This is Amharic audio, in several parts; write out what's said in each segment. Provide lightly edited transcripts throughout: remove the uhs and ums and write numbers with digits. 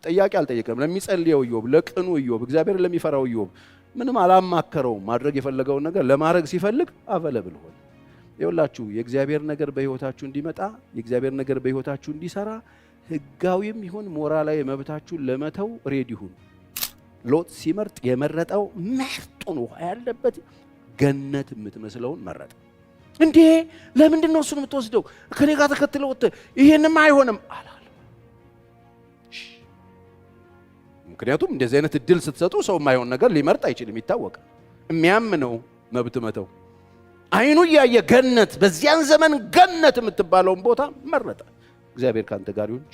ጥያቄ አልጠየቀም። ለሚጸልየው ኢዮብ፣ ለቅኑ ኢዮብ፣ እግዚአብሔር ለሚፈራው ኢዮብ ምንም አላማከረው። ማድረግ የፈለገውን ነገር ለማድረግ ሲፈልግ አቨለብል ሆነ። ይኸውላችሁ የእግዚአብሔር ነገር በህይወታችሁ እንዲመጣ፣ የእግዚአብሔር ነገር በህይወታችሁ እንዲሰራ ህጋዊም ይሁን ሞራላዊ መብታችሁን ለመተው ሬዲ ሁኑ። ሎጥ ሲመርጥ የመረጠው ምርጡን ውሃ ያለበት ገነት የምትመስለውን መረጠ። እንዴ ለምንድን ነው እሱን የምትወስደው? ከኔ ጋር ተከትለው ይሄንማ አይሆንም አላለ። ምክንያቱም እንደዚህ አይነት እድል ስትሰጡ ሰው የማይሆን ነገር ሊመርጥ አይችልም። ይታወቃል። የሚያምነው መብት መተው። አይኑ ያየ ገነት፣ በዚያን ዘመን ገነት የምትባለውን ቦታ መረጠ። እግዚአብሔር ካንተ ጋር ይሁን።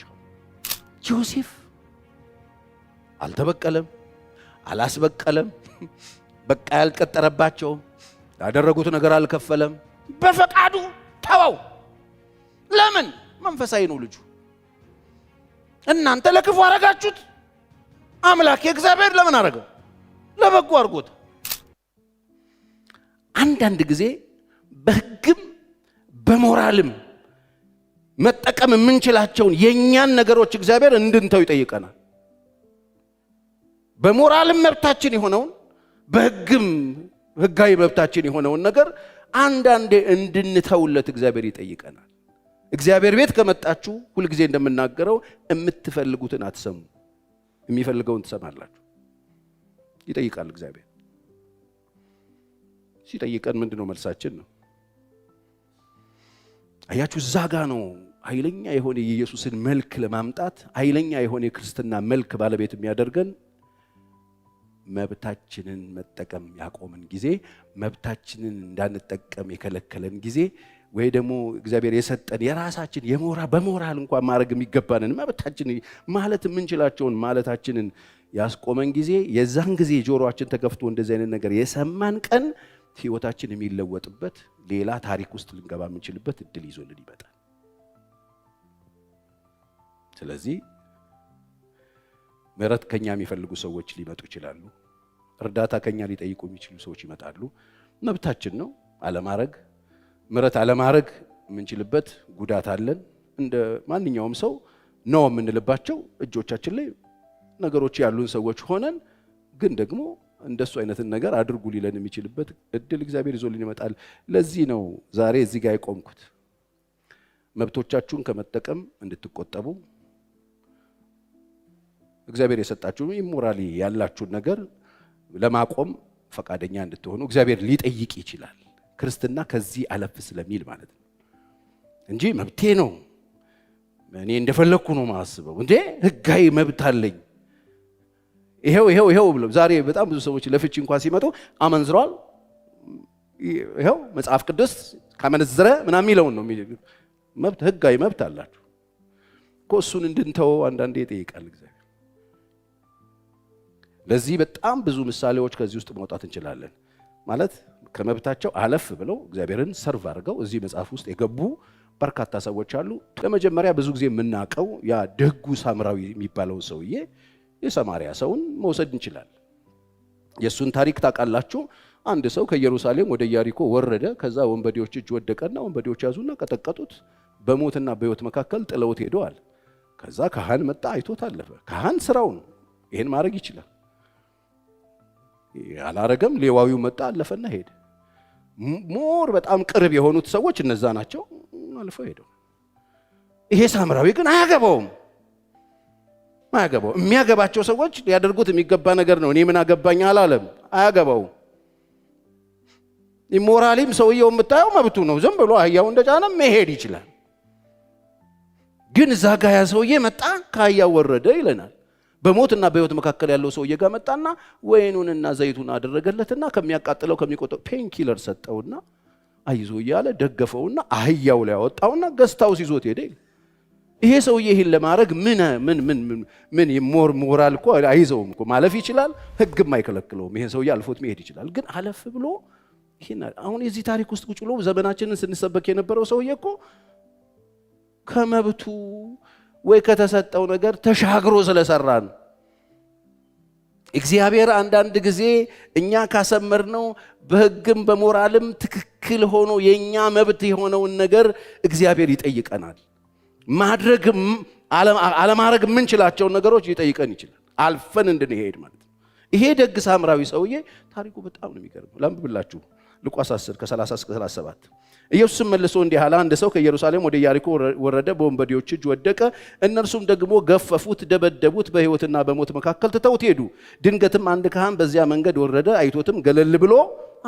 ዮሴፍ አልተበቀለም፣ አላስበቀለም፣ በቃ ያልቀጠረባቸው ያደረጉት ነገር አልከፈለም። በፈቃዱ ተወው። ለምን? መንፈሳዊ ነው ልጁ። እናንተ ለክፉ አረጋችሁት፣ አምላክ እግዚአብሔር ለምን አረገው? ለበጎ አድርጎት። አንዳንድ ጊዜ በህግም በሞራልም መጠቀም የምንችላቸውን የኛን ነገሮች እግዚአብሔር እንድንተው ይጠይቀናል። በሞራልም መብታችን የሆነውን በህግም ህጋዊ መብታችን የሆነውን ነገር አንዳንዴ እንድንተውለት እግዚአብሔር ይጠይቀናል። እግዚአብሔር ቤት ከመጣችሁ ሁልጊዜ እንደምናገረው የምትፈልጉትን አትሰሙ፣ የሚፈልገውን ትሰማላችሁ። ይጠይቃል እግዚአብሔር። ሲጠይቀን ምንድነው መልሳችን ነው? አያችሁ እዛ ጋ ነው ኃይለኛ የሆነ የኢየሱስን መልክ ለማምጣት ኃይለኛ የሆነ የክርስትና መልክ ባለቤት የሚያደርገን መብታችንን መጠቀም ያቆምን ጊዜ፣ መብታችንን እንዳንጠቀም የከለከለን ጊዜ፣ ወይ ደግሞ እግዚአብሔር የሰጠን የራሳችን በሞራል እንኳን ማድረግ የሚገባንን መብታችን ማለት የምንችላቸውን ማለታችንን ያስቆመን ጊዜ፣ የዛን ጊዜ ጆሮአችን ተከፍቶ እንደዚህ አይነት ነገር የሰማን ቀን ህይወታችን የሚለወጥበት ሌላ ታሪክ ውስጥ ልንገባ የምንችልበት እድል ይዞልን ይመጣል። ስለዚህ ምሕረት ከኛ የሚፈልጉ ሰዎች ሊመጡ ይችላሉ። እርዳታ ከኛ ሊጠይቁ የሚችሉ ሰዎች ይመጣሉ። መብታችን ነው አለማረግ። ምሕረት አለማረግ የምንችልበት ጉዳት አለን። እንደ ማንኛውም ሰው ነው የምንልባቸው እጆቻችን ላይ ነገሮች ያሉን ሰዎች ሆነን ግን ደግሞ እንደሱ አይነትን ነገር አድርጉ ሊለን የሚችልበት እድል እግዚአብሔር ይዞልን ይመጣል። ለዚህ ነው ዛሬ እዚህ ጋር የቆምኩት። መብቶቻችሁን ከመጠቀም እንድትቆጠቡ፣ እግዚአብሔር የሰጣችሁ ኢሞራሊ ያላችሁን ነገር ለማቆም ፈቃደኛ እንድትሆኑ እግዚአብሔር ሊጠይቅ ይችላል። ክርስትና ከዚህ አለፍ ስለሚል ማለት ነው እንጂ መብቴ ነው እኔ እንደፈለኩ ነው ማስበው። እንዴ ህጋዊ መብት አለኝ ይሄው ብለው ዛሬ በጣም ብዙ ሰዎች ለፍቺ እንኳን ሲመጡ አመንዝሯል፣ ይሄው መጽሐፍ ቅዱስ ካመነዘረ ምናምን የሚለውን ነው መብት፣ ህጋዊ መብት አላችሁ እኮ። እሱን እንድንተው አንዳንዴ ይጠይቃል እግዚአብሔር። ለዚህ በጣም ብዙ ምሳሌዎች ከዚህ ውስጥ ማውጣት እንችላለን። ማለት ከመብታቸው አለፍ ብለው እግዚአብሔርን ሰርቭ አድርገው እዚህ መጽሐፍ ውስጥ የገቡ በርካታ ሰዎች አሉ። ለመጀመሪያ ብዙ ጊዜ የምናውቀው ያ ደጉ ሳምራዊ የሚባለው ሰውዬ የሰማሪያ ሰውን መውሰድ እንችላለን። የሱን ታሪክ ታውቃላችሁ። አንድ ሰው ከኢየሩሳሌም ወደ ኢያሪኮ ወረደ። ከዛ ወንበዴዎች እጅ ወደቀና ወንበዴዎች ያዙና ቀጠቀጡት። በሞትና በሕይወት መካከል ጥለውት ሄደዋል። ከዛ ካህን መጣ፣ አይቶት አለፈ። ካህን ስራው ነው፣ ይሄን ማድረግ ይችላል። ያላረገም ሌዋዊው መጣ፣ አለፈና ሄደ። ሞር በጣም ቅርብ የሆኑት ሰዎች እነዛ ናቸው፣ አልፈው ሄደው። ይሄ ሳምራዊ ግን አያገባውም። የሚያገባቸው ሰዎች ሊያደርጉት የሚገባ ነገር ነው። እኔ ምን አገባኝ አላለም። አያገባውም። ኢሞራሊም ሰውየው የምታየው መብቱ ነው። ዝም ብሎ አህያው እንደጫነ መሄድ ይችላል። ግን እዛ ጋ ያ ሰውዬ መጣ፣ ከአህያው ወረደ ይለናል። በሞትና በሕይወት መካከል ያለው ሰውዬ ጋር መጣና ወይኑንና ዘይቱን አደረገለትና ከሚያቃጥለው ከሚቆጠው ፔን ኪለር ሰጠውና አይዞ እያለ ደገፈውና አህያው ላይ አወጣውና ገስታውስ ይዞት ሄደ። ይሄ ሰውዬ ይሄን ለማድረግ ምን ሞራል እኮ አይዘውም እኮ ማለፍ ይችላል። ህግም አይከለክለውም። ይሄን ሰውዬ አልፎት መሄድ ይችላል። ግን አለፍ ብሎ ይሄን አሁን የዚህ ታሪክ ውስጥ ቁጭ ብሎ ዘመናችንን ስንሰበክ የነበረው ሰውዬ እኮ ከመብቱ ወይ ከተሰጠው ነገር ተሻግሮ ስለሰራን እግዚአብሔር አንዳንድ ጊዜ እኛ ካሰመርነው በህግም በሞራልም ትክክል ሆኖ የኛ መብት የሆነውን ነገር እግዚአብሔር ይጠይቀናል። ማድረግ አለማድረግ የምንችላቸውን ነገሮች ሊጠይቀን ይችላል፣ አልፈን እንድንሄድ ማለት ነው። ይሄ ደግ ሳምራዊ ሰውዬ ታሪኩ በጣም ነው የሚገርመው። ላንብብላችሁ ሉቃስ 10 ከ30 እስከ 37። ኢየሱስም መልሶ እንዲህ አለ፣ አንድ ሰው ከኢየሩሳሌም ወደ ኢያሪኮ ወረደ፣ በወንበዴዎች እጅ ወደቀ። እነርሱም ደግሞ ገፈፉት፣ ደበደቡት፣ በሕይወትና በሞት መካከል ትተውት ሄዱ። ድንገትም አንድ ካህን በዚያ መንገድ ወረደ፣ አይቶትም ገለል ብሎ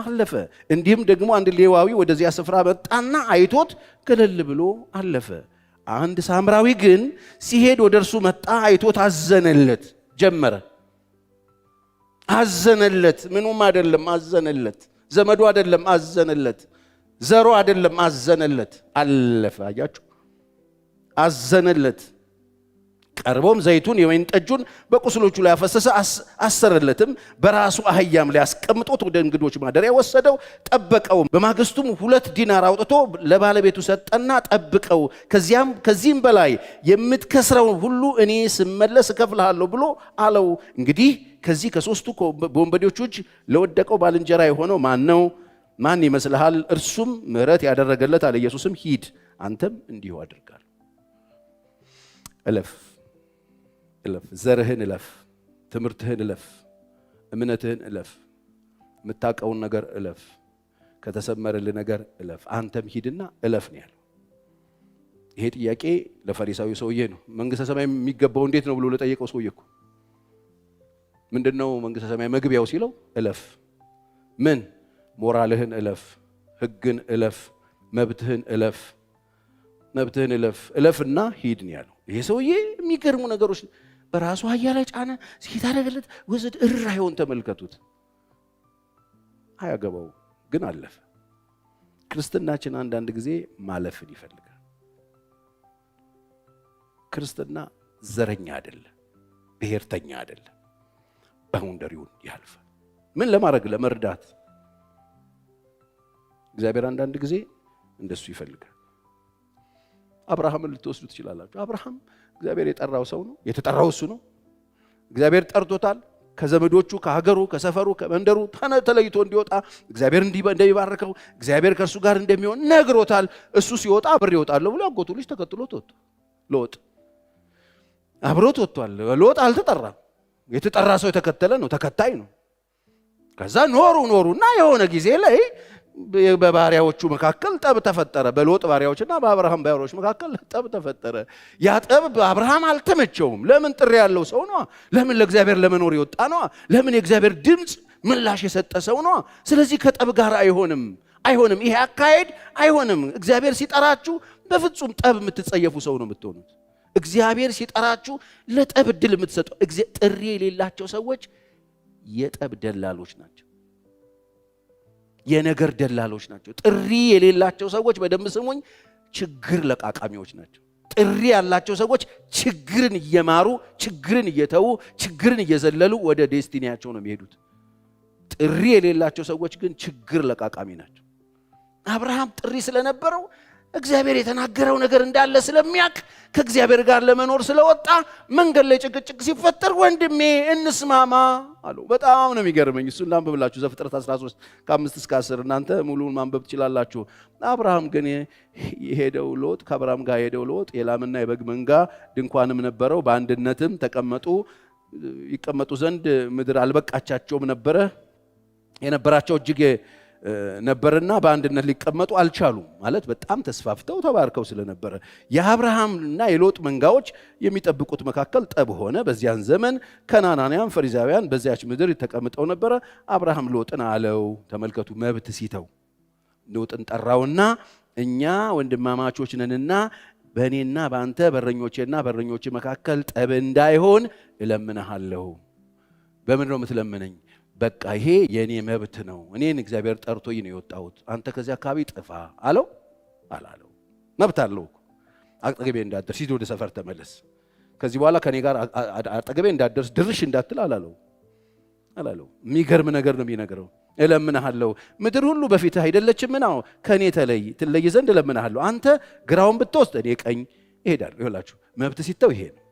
አለፈ። እንዲህም ደግሞ አንድ ሌዋዊ ወደዚያ ስፍራ መጣና አይቶት ገለል ብሎ አለፈ። አንድ ሳምራዊ ግን ሲሄድ ወደ እርሱ መጣ፣ አይቶት አዘነለት ጀመረ። አዘነለት፣ ምኑም አይደለም፣ አዘነለት። ዘመዱ አይደለም፣ አዘነለት። ዘሮ አይደለም፣ አዘነለት። አለፈ። አያችሁ፣ አዘነለት። ቀርቦም ዘይቱን የወይን ጠጁን በቁስሎቹ ላይ አፈሰሰ፣ አሰረለትም። በራሱ አህያም ላይ አስቀምጦት ወደ እንግዶች ማደሪያ ወሰደው፣ ጠበቀው። በማግስቱም 2 ዲናር አውጥቶ ለባለቤቱ ሰጠና ጠብቀው፣ ከዚህም በላይ የምትከስረው ሁሉ እኔ ስመለስ እከፍልሃለሁ ብሎ አለው። እንግዲህ ከዚህ ከሶስቱ በወንበዴዎች እጅ ለወደቀው ባልንጀራ የሆነው ማን ነው? ማን ይመስልሃል? እርሱም ምሕረት ያደረገለት አለ። ኢየሱስም ሂድ፣ አንተም እንዲሁ አድርጋል። እለፍ እለፍ፣ ዘርህን እለፍ፣ ትምህርትህን እለፍ፣ እምነትህን እለፍ፣ የምታውቀውን ነገር እለፍ፣ ከተሰመረልህ ነገር እለፍ፣ አንተም ሂድና እለፍ ነው ያለው። ይሄ ጥያቄ ለፈሪሳዊ ሰውዬ ነው። መንግስተ ሰማይ የሚገባው እንዴት ነው ብሎ ለጠየቀው ሰውዬ እኮ ምንድነው መንግስተ ሰማይ መግቢያው ሲለው እለፍ። ምን? ሞራልህን እለፍ፣ ህግን እለፍ፣ መብትህን እለፍ፣ መብትህን እለፍ፣ እለፍና ሂድ ነው ያለው። ይሄ ሰውዬ የሚገርሙ ነገሮች በራሱ አህያ ላይ ጫነ፣ ሲታረገለት ወዘድ እራዩን ተመልከቱት። አያገባው ግን አለፈ። ክርስትናችን አንዳንድ ጊዜ ማለፍን ይፈልጋል። ክርስትና ዘረኛ አይደለም፣ ብሔርተኛ አይደለም። ባውንደሪውን ያልፋል። ምን ለማድረግ? ለመርዳት። እግዚአብሔር አንዳንድ ጊዜ እንደሱ ይፈልጋል። አብርሃምን ልትወስዱ ትችላላችሁ። አብርሃም እግዚአብሔር የጠራው ሰው ነው። የተጠራው እሱ ነው። እግዚአብሔር ጠርቶታል። ከዘመዶቹ፣ ከሀገሩ፣ ከሰፈሩ፣ ከመንደሩ ተለይቶ እንዲወጣ እግዚአብሔር እንደሚባርከው እግዚአብሔር ከእርሱ ጋር እንደሚሆን ነግሮታል። እሱ ሲወጣ አብሬ እወጣለሁ ብሎ አጎቱ ልጅ ተከትሎት ወጥቶ ሎጥ አብሮት ወጥቷል። ሎጥ አልተጠራም። የተጠራ ሰው የተከተለ ነው፣ ተከታይ ነው። ከዛ ኖሩና የሆነ ጊዜ ላይ በባሪያዎቹ መካከል ጠብ ተፈጠረ። በሎጥ ባሪያዎችና በአብርሃም ባሪያዎች መካከል ጠብ ተፈጠረ። ያ ጠብ አብርሃም አልተመቸውም። ለምን? ጥሪ ያለው ሰው ነው። ለምን? ለእግዚአብሔር ለመኖር የወጣ ነው። ለምን? የእግዚአብሔር ድምፅ ምላሽ የሰጠ ሰው ነው። ስለዚህ ከጠብ ጋር አይሆንም። ይሄ አካሄድ አይሆንም። እግዚአብሔር ሲጠራችሁ በፍጹም ጠብ የምትጸየፉ ሰው ነው የምትሆኑት። እግዚአብሔር ሲጠራችሁ ለጠብ እድል የምትሰጡ ጥሪ የሌላቸው ሰዎች የጠብ ደላሎች ናቸው። የነገር ደላሎች ናቸው። ጥሪ የሌላቸው ሰዎች በደንብ ስሙኝ፣ ችግር ለቃቃሚዎች ናቸው። ጥሪ ያላቸው ሰዎች ችግርን እየማሩ ችግርን እየተዉ ችግርን እየዘለሉ ወደ ዴስቲኒያቸው ነው የሚሄዱት። ጥሪ የሌላቸው ሰዎች ግን ችግር ለቃቃሚ ናቸው። አብርሃም ጥሪ ስለነበረው እግዚአብሔር የተናገረው ነገር እንዳለ ስለሚያውቅ ከእግዚአብሔር ጋር ለመኖር ስለወጣ መንገድ ላይ ጭቅጭቅ ሲፈጠር ወንድሜ እንስማማ አለው። በጣም ነው የሚገርመኝ። እሱን ላንብብላችሁ። ዘፍጥረት 13 ከ5 እስከ 10 እናንተ ሙሉውን ማንበብ ትችላላችሁ። አብርሃም ግን የሄደው ሎጥ ከአብርሃም ጋር የሄደው ሎጥ የላምና የበግ መንጋ ድንኳንም ነበረው። በአንድነትም ይቀመጡ ዘንድ ምድር አልበቃቻቸውም ነበረ። የነበራቸው እጅግ ነበርና በአንድነት ሊቀመጡ አልቻሉም። ማለት በጣም ተስፋፍተው ተባርከው ስለነበረ የአብርሃምና የሎጥ መንጋዎች የሚጠብቁት መካከል ጠብ ሆነ። በዚያን ዘመን ከናናውያን ፈሪዛውያን በዚያች ምድር ተቀምጠው ነበረ። አብርሃም ሎጥን አለው፣ ተመልከቱ፣ መብት ሲተው ሎጥን ጠራውና እኛ ወንድማማቾች ነንና በእኔና በአንተ በረኞቼና በረኞቼ መካከል ጠብ እንዳይሆን እለምንሃለሁ። በምን ነው የምትለምነኝ? በቃ ይሄ የኔ መብት ነው። እኔን እግዚአብሔር ጠርቶኝ ነው የወጣሁት። አንተ ከዚህ አካባቢ ጥፋ አለው አላለው? መብት አለው። አጠገቤ እንዳትደርስ፣ ሂድ ወደ ሰፈር ተመለስ፣ ከዚህ በኋላ ከኔ ጋር አጠገቤ እንዳትደርስ ድርሽ እንዳትል አላለው? የሚገርም ነገር ነው የሚነግረው። እለምንሃለሁ፣ ምድር ሁሉ በፊትህ አይደለችምን? አዎ፣ ከኔ ትለይ ዘንድ እለምንሃለሁ። አንተ ግራውን ብትወስድ እኔ ቀኝ እሄዳለሁ። ይኸውላችሁ መብት ሲተው ይሄ ነው።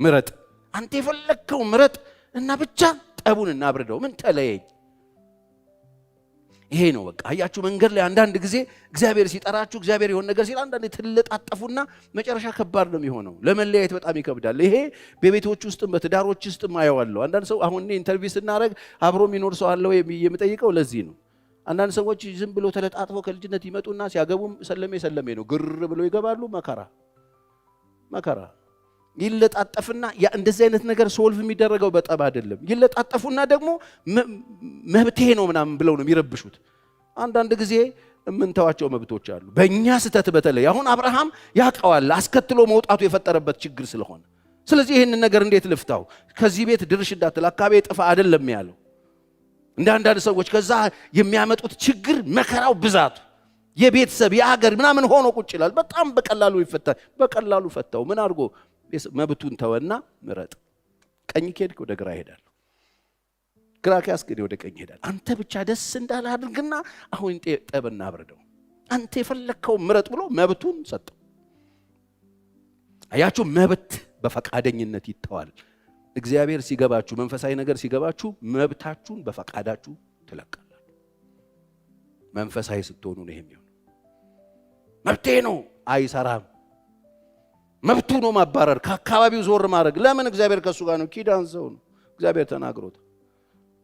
ምረጥ፣ አንተ የፈለግከው ምረጥ እና ብቻ ጠቡን እናብርደው። ምን ተለየኝ? ይሄ ነው በቃ። አያችሁ መንገድ ላይ አንዳንድ ጊዜ እግዚአብሔር ሲጠራችሁ እግዚአብሔር የሆነ ነገር ሲል አንዳንድ ትለጣጠፉና መጨረሻ ከባድ ነው የሚሆነው። ለመለያየት በጣም ይከብዳል። ይሄ በቤቶች ውስጥም በትዳሮች ውስጥም አየዋለሁ። አንዳንድ ሰው አሁን ኢንተርቪው ስናደርግ አብሮ የሚኖር ሰው አለው የምጠይቀው ለዚህ ነው። አንዳንድ ሰዎች ዝም ብሎ ተለጣጥፈው ከልጅነት ይመጡና ሲያገቡም ሰለሜ ነው ግር ብሎ ይገባሉ። መከራ ይለጣጠፍና እንደዚህ አይነት ነገር ሶልቭ የሚደረገው በጠብ አይደለም። ይለጣጠፉና ደግሞ መብቴ ነው ምናምን ብለው ነው የሚረብሹት። አንዳንድ ጊዜ የምንተዋቸው መብቶች አሉ በእኛ ስተት። በተለይ አሁን አብርሃም ያውቀዋል አስከትሎ መውጣቱ የፈጠረበት ችግር ስለሆነ። ስለዚህ ይህንን ነገር እንዴት ልፍታው? ከዚህ ቤት ድርሽ እንዳትል አካባቢ ጥፋ አይደለም ያለው። እንደ አንዳንድ ሰዎች ከዛ የሚያመጡት ችግር መከራው ብዛቱ የቤተሰብ የሀገር ምናምን ሆኖ ቁጭ ይላል። በጣም በቀላሉ ይፈታል። በቀላሉ ፈታው። ምን አድርጎ? መብቱን ተወና ምረጥ። ቀኝ ከሄድክ ወደ ግራ ይሄዳል፣ ግራ ከያዝክ ወደ ቀኝ ይሄዳል። አንተ ብቻ ደስ እንዳለ አድርግና አሁን ጠብና አብርደው፣ አንተ የፈለከው ምረጥ ብሎ መብቱን ሰጠው። አያችሁ መብት በፈቃደኝነት ይተዋል። እግዚአብሔር ሲገባችሁ መንፈሳዊ ነገር ሲገባችሁ መብታችሁን በፈቃዳችሁ ትለቃላችሁ። መንፈሳዊ ስትሆኑ ነው የሚሆነው። መብቴ ነው አይሰራም። መብቱ ነው ማባረር፣ ከአካባቢው ዞር ማድረግ። ለምን? እግዚአብሔር ከሱ ጋር ነው። ኪዳን ሰው ነው። እግዚአብሔር ተናግሮት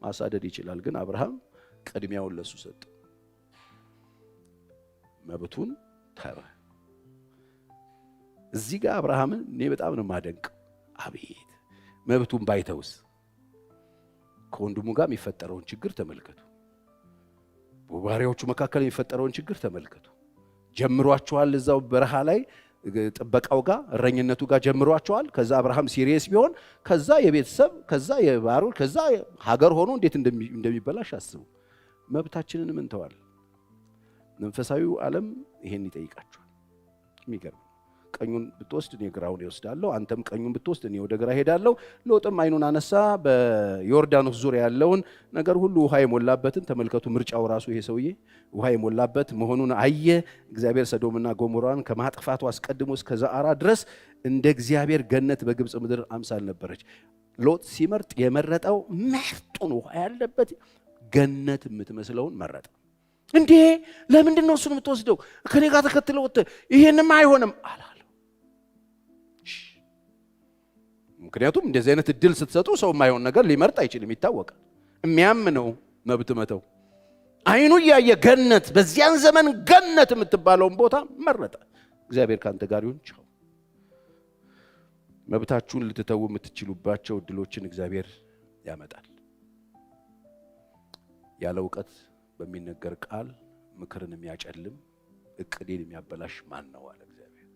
ማሳደድ ይችላል። ግን አብርሃም ቅድሚያውን ለሱ ሰጠ። መብቱን ተወ። እዚህ ጋር አብርሃምን እኔ በጣም ነው ማደንቅ። አቤት መብቱን ባይተውስ ከወንድሙ ጋር የሚፈጠረውን ችግር ተመልከቱ። በባሪያዎቹ መካከል የሚፈጠረውን ችግር ተመልከቱ። ጀምሯቸዋል እዛው በረሃ ላይ ጥበቃው ጋር እረኝነቱ ጋር ጀምሯቸዋል። ከዛ አብርሃም ሲሪየስ ቢሆን ከዛ የቤተሰብ ከዛ የባሮች ከዛ ሀገር ሆኖ እንዴት እንደሚበላሽ አስቡ። መብታችንን ምን ተዋል? መንፈሳዊው ዓለም ይሄን ይጠይቃቸዋል። የሚገርም ቀኙን ብትወስድ እኔ ግራውን ይወስዳለሁ፣ አንተም ቀኙን ብትወስድ እኔ ወደ ግራ ሄዳለሁ። ሎጥም አይኑን አነሳ፣ በዮርዳኖስ ዙሪያ ያለውን ነገር ሁሉ ውሃ የሞላበትን ተመልከቱ። ምርጫው ራሱ ይሄ ሰውዬ ውሃ የሞላበት መሆኑን አየ። እግዚአብሔር ሰዶምና ገሞራን ከማጥፋቱ አስቀድሞ እስከ ዘአራ ድረስ እንደ እግዚአብሔር ገነት በግብፅ ምድር አምሳል ነበረች። ሎጥ ሲመርጥ የመረጠው ምርጡን ውሃ ያለበት ገነት የምትመስለውን መረጠ። እንዴ ለምንድን ነው እሱን የምትወስደው? ከኔ ጋር ተከትለው ይሄንም አይሆንም አላለው። ምክንያቱም እንደዚህ አይነት እድል ስትሰጡ ሰው የማይሆን ነገር ሊመርጥ አይችልም፣ ይታወቃል። የሚያምነው መብት መተው። አይኑ እያየ ገነት፣ በዚያን ዘመን ገነት የምትባለውን ቦታ መረጠ። እግዚአብሔር ካንተ ጋር ይሁን። ቻው። መብታችሁን ልትተው የምትችሉባቸው እድሎችን እግዚአብሔር ያመጣል። ያለ እውቀት በሚነገር ቃል ምክርን የሚያጨልም እቅዴን የሚያበላሽ ማን ነው አለ እግዚአብሔር።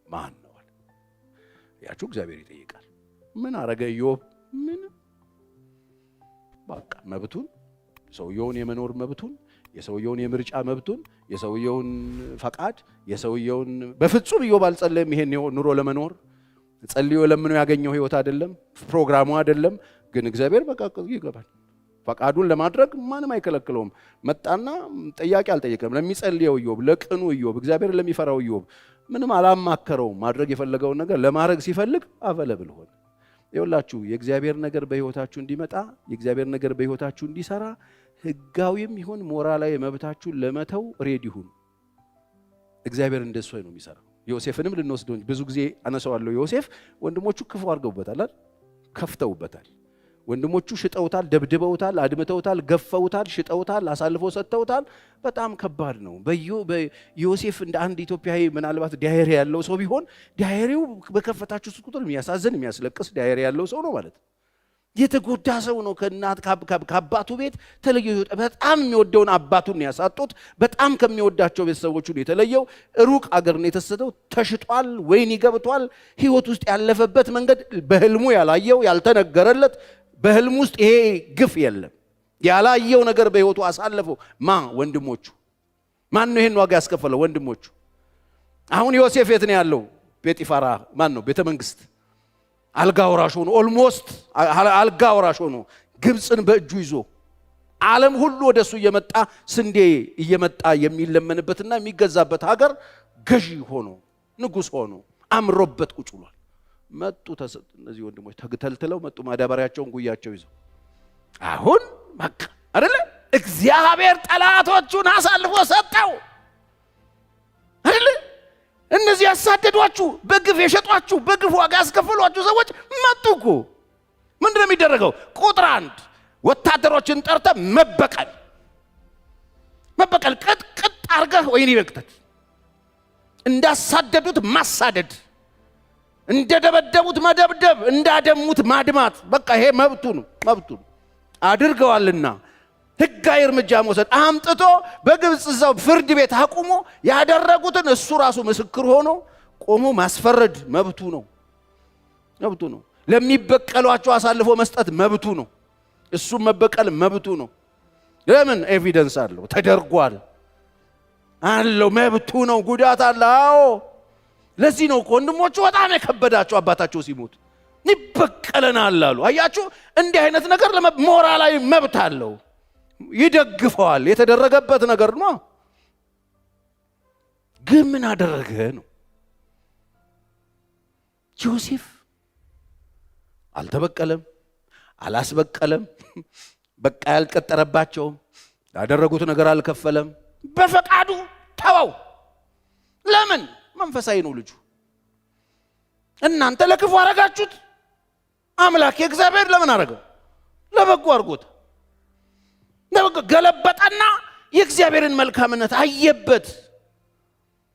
ማን ነው? ያችሁ እግዚአብሔር ይጠይቃል። ምን አረገ ኢዮብ? ምን በቃ መብቱን፣ ሰውየውን የመኖር መብቱን፣ የሰውየውን የምርጫ መብቱን፣ የሰውየውን ፈቃድ፣ የሰውየውን በፍጹም ኢዮብ አልጸለየም። ይሄን ኑሮ ለመኖር ጸልዮ ለምኖ ያገኘው ህይወት አይደለም፣ ፕሮግራሙ አይደለም። ግን እግዚአብሔር በቃ ይገባል። ፈቃዱን ለማድረግ ማንም አይከለክለውም። መጣና ጥያቄ አልጠየቀም። ለሚጸልየው ኢዮብ፣ ለቅኑ ኢዮብ፣ እግዚአብሔር ለሚፈራው ኢዮብ ምንም አላማከረውም። ማድረግ የፈለገውን ነገር ለማድረግ ሲፈልግ አቨለብል ሆነ። ይኸውላችሁ የእግዚአብሔር ነገር በህይወታችሁ እንዲመጣ፣ የእግዚአብሔር ነገር በህይወታችሁ እንዲሰራ ህጋዊም ይሁን ሞራላዊ መብታችሁን ለመተው ሬዲ ሁኑ። እግዚአብሔር እንደሱ ነው የሚሰራው። ዮሴፍንም ልንወስደው ብዙ ጊዜ አነሳዋለሁ። ዮሴፍ ወንድሞቹ ክፉ አድርገውበታል፣ ከፍተውበታል። ወንድሞቹ ሽጠውታል፣ ደብድበውታል፣ አድምተውታል፣ ገፈውታል፣ ሽጠውታል፣ አሳልፈው ሰጥተውታል። በጣም ከባድ ነው። በዮሴፍ እንደ አንድ ኢትዮጵያዊ ምናልባት ዳይሪ ያለው ሰው ቢሆን ዳይሪው በከፈታችሁ ቁጥር የሚያሳዝን የሚያስለቅስ ዳይሪ ያለው ሰው ነው ማለት ነው። የተጎዳ ሰው ነው። ከእናት ከአባቱ ቤት ተለየ። በጣም የሚወደውን አባቱን ያሳጡት። በጣም ከሚወዳቸው ቤተሰቦቹ የተለየው። ሩቅ አገር ነው የተሰደው። ተሽጧል፣ ወይን ይገብቷል። ህይወት ውስጥ ያለፈበት መንገድ በህልሙ ያላየው ያልተነገረለት፣ በህልሙ ውስጥ ይሄ ግፍ የለም ያላየው ነገር በህይወቱ አሳለፈው። ወንድሞቹ። ማን ነው ይሄን ዋጋ ያስከፈለው? ወንድሞቹ። አሁን ዮሴፍ የት ነው ያለው? ጴጢፋራ ነው? ቤተ መንግስት አልጋ ወራሽ ሆኖ ኦልሞስት አልጋ ወራሽ ሆኖ ግብፅን በእጁ ይዞ ዓለም ሁሉ ወደሱ እየመጣ ስንዴ እየመጣ የሚለመንበትና የሚገዛበት ሀገር ገዢ ሆኖ ንጉስ ሆኖ አምሮበት ቁጭ ብሏል። መጡ እነዚህ ወንድሞች ተልትለው መጡ። ማዳበሪያቸውን ጉያቸው ይዘው አሁን በቃ አይደለ እግዚአብሔር ጠላቶቹን አሳልፎ ሰጠው አይደል? እነዚህ ያሳደዷችሁ በግፍ የሸጧችሁ በግፍ ዋጋ ያስከፈሏችሁ ሰዎች መጡ እኮ። ምንድነው የሚደረገው? ቁጥር 1 ወታደሮችን ጠርተ መበቀል ቅጥ አርገህ ወይን ይበቅተት፣ እንዳሳደዱት ማሳደድ፣ እንደደበደቡት መደብደብ፣ እንዳደሙት ማድማት። በቃ ይሄ መብቱ ነው አድርገዋልና ህጋዊ እርምጃ መውሰድ። አምጥቶ በግብጽ እዛው ፍርድ ቤት አቁሞ ያደረጉትን እሱ ራሱ ምስክር ሆኖ ቆሞ ማስፈረድ መብቱ ነው። ለሚበቀሏቸው አሳልፎ መስጠት መብቱ ነው። እሱም መበቀል መብቱ ነው። ለምን? ኤቪደንስ አለው፣ ተደርጓል አለው፣ መብቱ ነው። ጉዳት አለ። አዎ ለዚህ ነው ወንድሞቹ በጣም የከበዳቸው አባታቸው ሲሞት ይበቀለናል አሉ። አያችሁ፣ እንዲህ አይነት ነገር ሞራላዊ መብት አለው፣ ይደግፈዋል። የተደረገበት ነገር ነው። ግን ምን አደረገ ነው? ዮሴፍ አልተበቀለም፣ አላስበቀለም። በቃ ያልቀጠረባቸውም ያደረጉት ነገር አልከፈለም። በፈቃዱ ተወው። ለምን? መንፈሳዊ ነው ልጁ። እናንተ ለክፉ አረጋችሁት፣ አምላክ እግዚአብሔር ለምን አረገው? ለበጎ አርጎት። ገለበጠና የእግዚአብሔርን መልካምነት አየበት።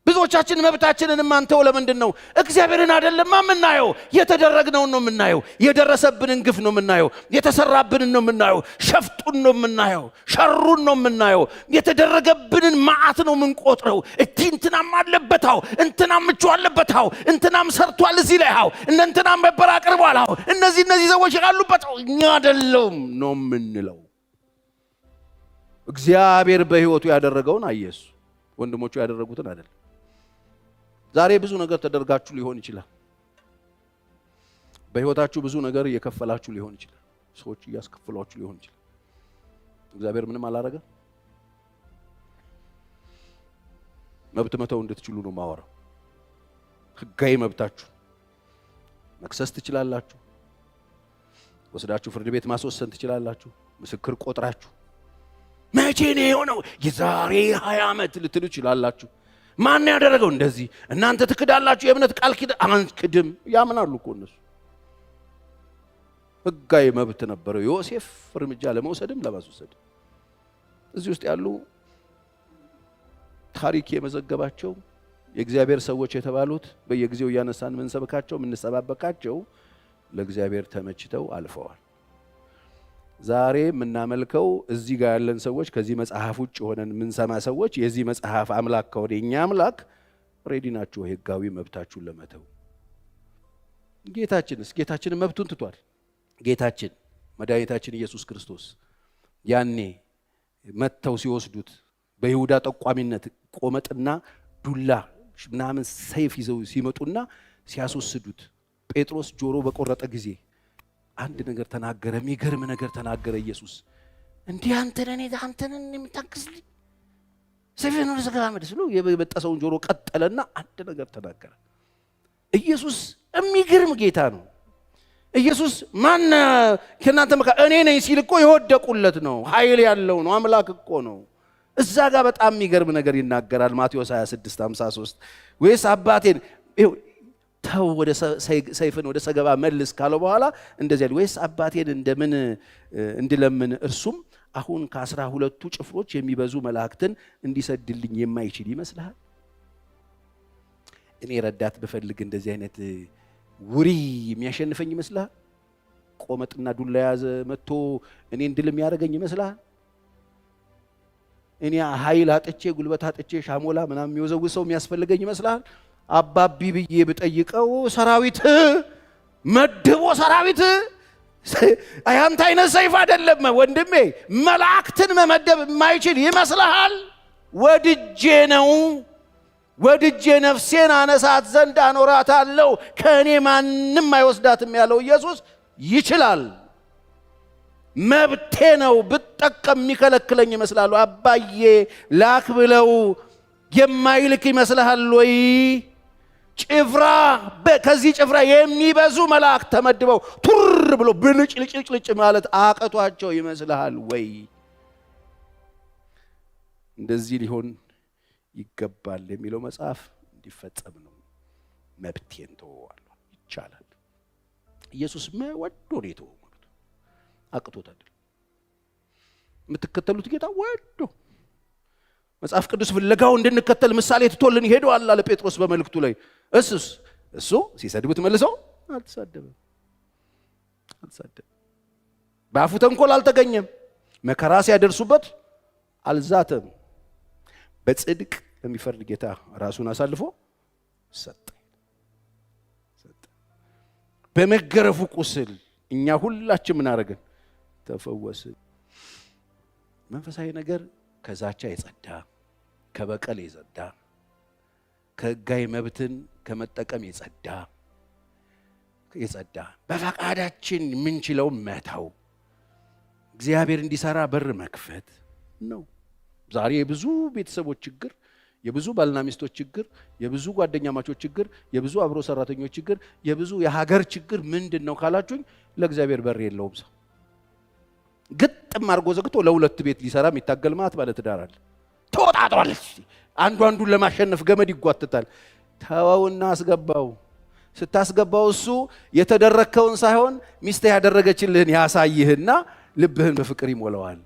ብዙዎቻችን መብታችንን ማንተው ለምንድን ነው? እግዚአብሔርን አይደለም የምናየው፣ የተደረግነውን ነው የምናየው። የደረሰብንን ግፍ ነው የምናየው፣ የተሰራብንን ነው የምናየው፣ ሸፍጡን ነው የምናየው፣ ሸሩን ነው የምናየው፣ የተደረገብንን መዓት ነው የምንቆጥረው። እንትናም አለበታው፣ እንትናም ምቹ አለበታው፣ እንትናም ሰርቷል እዚህ ላይ አው እንትናም መበራ አቅርቧል አው እነዚህ ሰዎች ያሉበት እኛ አይደለም ነው የምንለው። እግዚአብሔር በህይወቱ ያደረገውን አየሱ፣ ወንድሞቹ ያደረጉትን አይደለም። ዛሬ ብዙ ነገር ተደርጋችሁ ሊሆን ይችላል። በህይወታችሁ ብዙ ነገር እየከፈላችሁ ሊሆን ይችላል። ሰዎች እያስከፈሏችሁ ሊሆን ይችላል። እግዚአብሔር ምንም አላረገ። መብት መተው እንድትችሉ ነው ማወራው። ህጋዊ መብታችሁ መክሰስ ትችላላችሁ። ወስዳችሁ ፍርድ ቤት ማስወሰን ትችላላችሁ። ምስክር ቆጥራችሁ መቼ ነው የሆነው? የዛሬ 20 ዓመት ልትሉ ይችላላችሁ። ማን ያደረገው? እንደዚህ እናንተ ትክዳላችሁ። የእምነት ቃል ኪዳን አንክድም ያምናሉ እኮ እነሱ። ህጋዊ መብት ነበረው ዮሴፍ እርምጃ ለመውሰድም ለማስወሰድም። እዚህ ውስጥ ያሉ ታሪክ የመዘገባቸው የእግዚአብሔር ሰዎች የተባሉት በየጊዜው እያነሳን ምን ሰበካቸው ምን ሰባበካቸው ለእግዚአብሔር ተመችተው አልፈዋል። ዛሬ የምናመልከው እዚህ ጋር ያለን ሰዎች ከዚህ መጽሐፍ ውጭ ሆነን ምን ሰማ ሰዎች የዚህ መጽሐፍ አምላክ ከወደኛ አምላክ ሬዲ ናችሁ ህጋዊ መብታችሁን ለመተው? ጌታችን መብቱን ትቷል። ጌታችን መድኃኒታችን ኢየሱስ ክርስቶስ ያኔ መተው ሲወስዱት በይሁዳ ጠቋሚነት ቆመጥና ዱላ ምናምን ሰይፍ ይዘው ሲመጡና ሲያስወስዱት ጴጥሮስ ጆሮ በቆረጠ ጊዜ አንድ ነገር ተናገረ። የሚገርም ነገር ተናገረ ኢየሱስ። እንዴ አንተነን የምታክስልኝ ሰይፍን ወደ ሰገባ መድስሉ የበጠሰውን ጆሮ ቀጠለና አንድ ነገር ተናገረ። ኢየሱስ የሚገርም ጌታ ነው። ኢየሱስ ማን ከናንተ እኔ ነኝ ሲል እኮ የወደቁለት ነው። ኃይል ያለው ነው። አምላክ እኮ ነው። እዛ ጋር በጣም የሚገርም ነገር ይናገራል። ማቴዎስ 26:53 ወይስ አባቴን ተው ወደ ሰይፍን ወደ ሰገባ መልስ ካለው በኋላ እንደዚህ አይደል? ወይስ አባቴን እንደምን እንድለምን እርሱም አሁን ከ12ቱ ጭፍሮች የሚበዙ መላእክትን እንዲሰድልኝ የማይችል ይመስልሃል? እኔ ረዳት ብፈልግ እንደዚህ አይነት ውሪ የሚያሸንፈኝ ይመስልሃል? ቆመጥና ዱላ ያዘ መጥቶ እኔ እንድልም ያደርገኝ ይመስልሃል? እኔ ኃይል አጥቼ ጉልበት አጥቼ ሻሞላ ምናምን የሚወዘውዝ ሰው የሚያስፈልገኝ ይመስልሃል? አባቢ ብዬ ብጠይቀው ሰራዊት መድቦ ሰራዊት አያንተ አይነት ሰይፍ አይደለም ወንድሜ። መላእክትን መመደብ የማይችል ይመስልሃል? ወድጄ ነፍሴን አነሳት ዘንድ አኖራታለሁ፣ ከእኔ ማንም አይወስዳትም ያለው ኢየሱስ ይችላል። መብቴ ነው። ብጠቀም የሚከለክለኝ ይመስላል? አባዬ ላክ ብለው የማይልክ ይመስልሃል ወይ? ጭፍራ ከዚህ ጭፍራ የሚበዙ መላእክት ተመድበው ቱር ብሎ ብልጭልጭልጭ ማለት አቀቷቸው ይመስልሃል ወይ? እንደዚህ ሊሆን ይገባል የሚለው መጽሐፍ እንዲፈጸም ነው። መብቴን ተወዋለሁ። ይቻላል። ኢየሱስ ወዶ ነው የተወው ማለት አቅቶት አይደል? የምትከተሉት ጌታ ወዶ መጽሐፍ ቅዱስ ፍለጋው እንድንከተል ምሳሌ ትቶልን ሄዷል አለ ጴጥሮስ በመልእክቱ ላይ። እሱ ሲሰድቡት መልሶ አልተሳደበም። በአፉ ተንኮል አልተገኘም። መከራ ሲያደርሱበት አልዛተም። በጽድቅ ለሚፈርድ ጌታ ራሱን አሳልፎ ሰጠ። በመገረፉ ቁስል እኛ ሁላችን ምን አደረግን? ተፈወስን። መንፈሳዊ ነገር ከዛቻ የጸዳ፣ ከበቀል የጸዳ፣ ከሕጋዊ መብትን ከመጠቀም የጸዳ በፈቃዳችን የምንችለው መተው፣ እግዚአብሔር እንዲሰራ በር መክፈት ነው። ዛሬ የብዙ ቤተሰቦች ችግር፣ የብዙ ባልና ሚስቶች ችግር፣ የብዙ ጓደኛ ማቾች ችግር፣ የብዙ አብሮ ሰራተኞች ችግር፣ የብዙ የሀገር ችግር ምንድነው ካላችሁኝ፣ ለእግዚአብሔር በር የለውም። ሰው ግጥም አድርጎ ዘግቶ ለሁለት ቤት ሊሰራ የሚታገል ማለት ባለ ትዳር አለ። ተወጣጣል። አንዱን ለማሸነፍ ገመድ ይጓትታል። ተወውና አስገባው። ስታስገባው እሱ የተደረከውን ሳይሆን ሚስት ያደረገችልህን ያሳይህና ልብህን በፍቅር ይሞላዋል።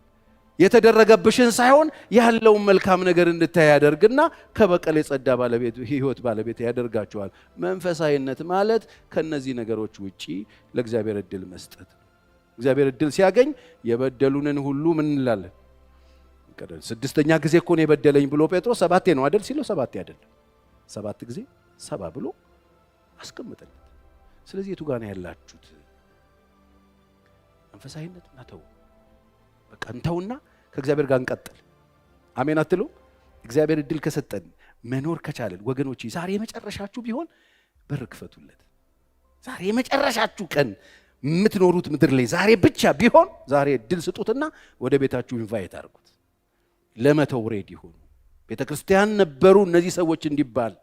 የተደረገብሽን ሳይሆን ያለውን መልካም ነገር እንድታይ ያደርግና ከበቀል የጸዳ ባለቤት ህይወት ባለቤት ያደርጋቸዋል። መንፈሳዊነት ማለት ከነዚህ ነገሮች ውጪ ለእግዚአብሔር እድል መስጠት። እግዚአብሔር እድል ሲያገኝ የበደሉንን ሁሉ ምን እንላለን? ስድስተኛ ጊዜ እኮ ነው የበደለኝ ብሎ ጴጥሮስ 7 ነው አይደል ሲለው 7 አይደለም 7 ጊዜ 7 ብሎ አስቀምጠለት። ስለዚህ የቱ ጋር ነው ያላችሁት? መንፈሳዊነት ናተው በቃ እንተውና ከእግዚአብሔር ጋር እንቀጥል። አሜን አትሉ? እግዚአብሔር እድል ከሰጠን መኖር ከቻለን ወገኖች፣ ዛሬ የመጨረሻችሁ ቢሆን በር ክፈቱለት። ዛሬ የመጨረሻችሁ ቀን የምትኖሩት ምድር ላይ ዛሬ ብቻ ቢሆን ዛሬ እድል ስጡትና ወደ ቤታችሁ ኢንቫይት አድርጉት። ለመተው ሬዲ ሆኑ። ቤተክርስቲያን ነበሩ እነዚህ ሰዎች እንዲባል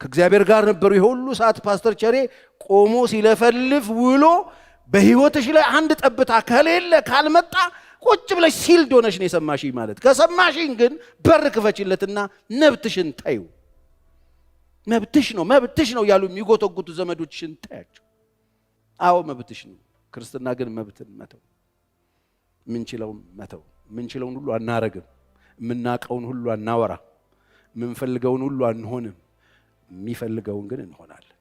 ከእግዚአብሔር ጋር ነበሩ። የሁሉ ሰዓት ፓስተር ቸሬ ቆሞ ሲለፈልፍ ውሎ በህይወትሽ ላይ አንድ ጠብታ ከሌለ ካልመጣ ቁጭ ብለሽ ሲልድ ሆነሽ ነው የሰማሽኝ ማለት። ከሰማሽኝ ግን በር ክፈችለትና መብትሽን ታዩ። መብትሽ ነው ያሉ የሚጎተጉቱ ዘመዶችሽን ታያቸው። አዎ መብትሽ ነው። ክርስትና ግን መብትን መተው፣ ምንችለውን ሁሉ አናረግም፣ የምናቀውን ሁሉ አናወራ፣ የምንፈልገውን ሁሉ አንሆንም፣ የሚፈልገውን ግን እንሆናለን።